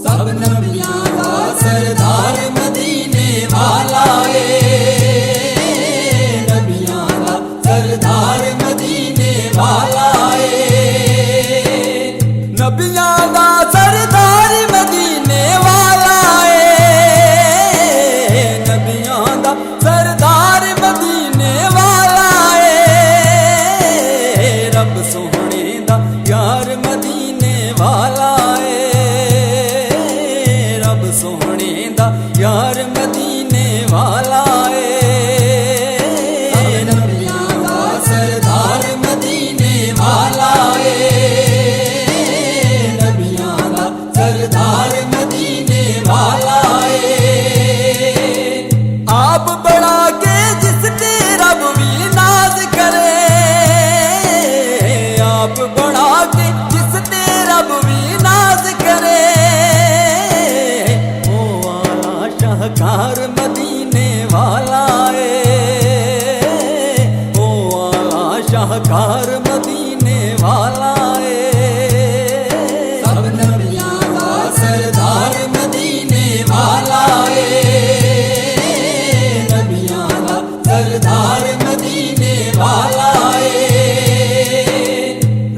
सब नबियां दा सरदार मदीने वाला नबियां दा सरदार मदीने वाला नबियां दा सरदार मदीने वाला नबियां दा सरदार मदीने वाला रब सोहने दा यार मदीने वाला सोहने दा यार मदीने वाला नबियां दा सरदार मदीने वाला नबियां दा सरदार मदीने वाला आप बड़ा के जिसने रब भी नाज करे आप बड़ा के जिसने रब भी नाज करे शाहकार मदीने वाला ओ आला शाहकार मदीने वाला सब नबियां दा सरदार मदीने वाला नबियां दा सरदार मदीने वाला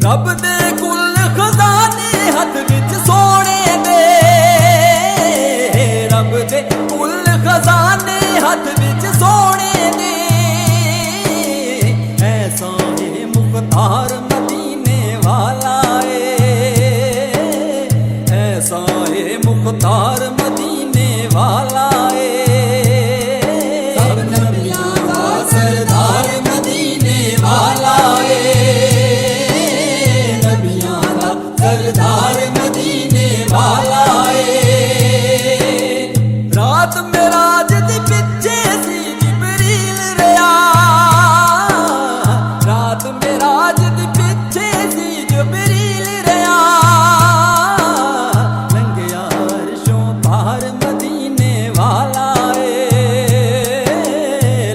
रब दे कुल खजाने हथ विच सोने दे रब दे खजाने हाथ विच सोने ने ऐसा है मुख्तार मदीने वाला ऐसा है मुख्तार मदीने वाला सब नबियां दा सरदार मदीने वाला नबियां दा सरदार मदीने वाला रात मेराज दी पिछे सी जिबरील रहा रात मेराज दी पिछे सी जिबरील रहा लंघिया अरशों पार मदीने वाला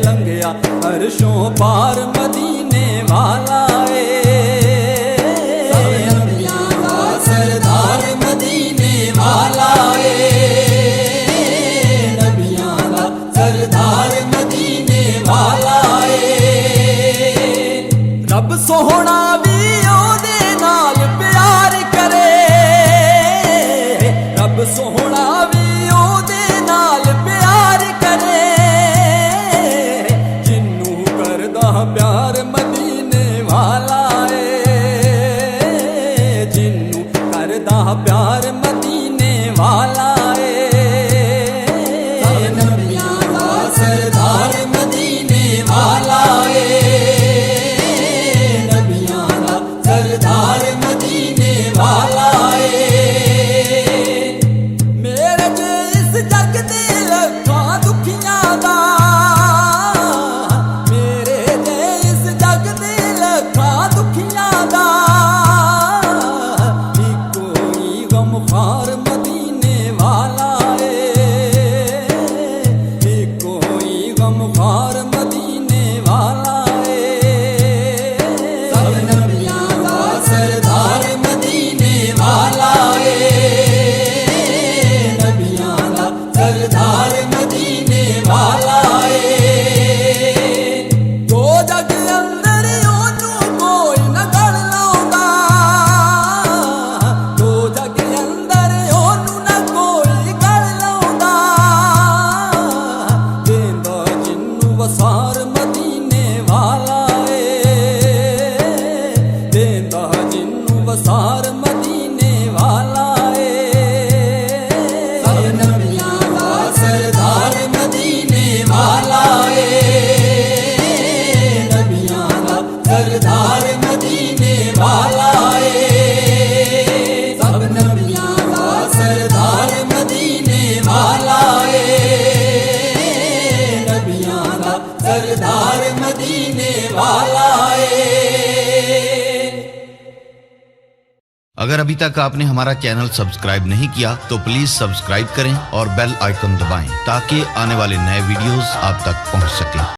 लंघिया अरशों पार मदीने वाला नबियां दा सरदार मदीने वाला सरदार मदीने वाला रब सोहना भी ओदे नाल प्यार करे रब सोहना भी ओदे नाल प्यार करे जिन्नू करदा प्यार मदीने वाला जिन्नू करदा प्यार मदीने वाला सरदार मदीने वाला नबियां दा सरदार मदीने वाला मेरे जे इस जग दे लखां दुखियां दा मेरे जे इस जग दे लखां दुखियां दा कोई गमखार मदीने वाला गमखार मदीने वाला सब नबियां दा सरदार मदीने वाला नबियां दा सरदार मदीने वाला दो जग अंदर ओनू कोई न गल लाउंदा दो जग अंदर ओनू न कोई गल लाउंदा वसार मदीने वाला देंदा जिन्नू वसार मदीने वाला सब नबियां दा सरदार मदीने वाला नबियां दा सरदार मदीने वाला सब नबियां दा सरदार मदीने वाला सरदार मदीने वाला अगर अभी तक आपने हमारा चैनल सब्सक्राइब नहीं किया तो प्लीज सब्सक्राइब करें और बेल आइकन दबाएं ताकि आने वाले नए वीडियोस आप तक पहुंच सकें।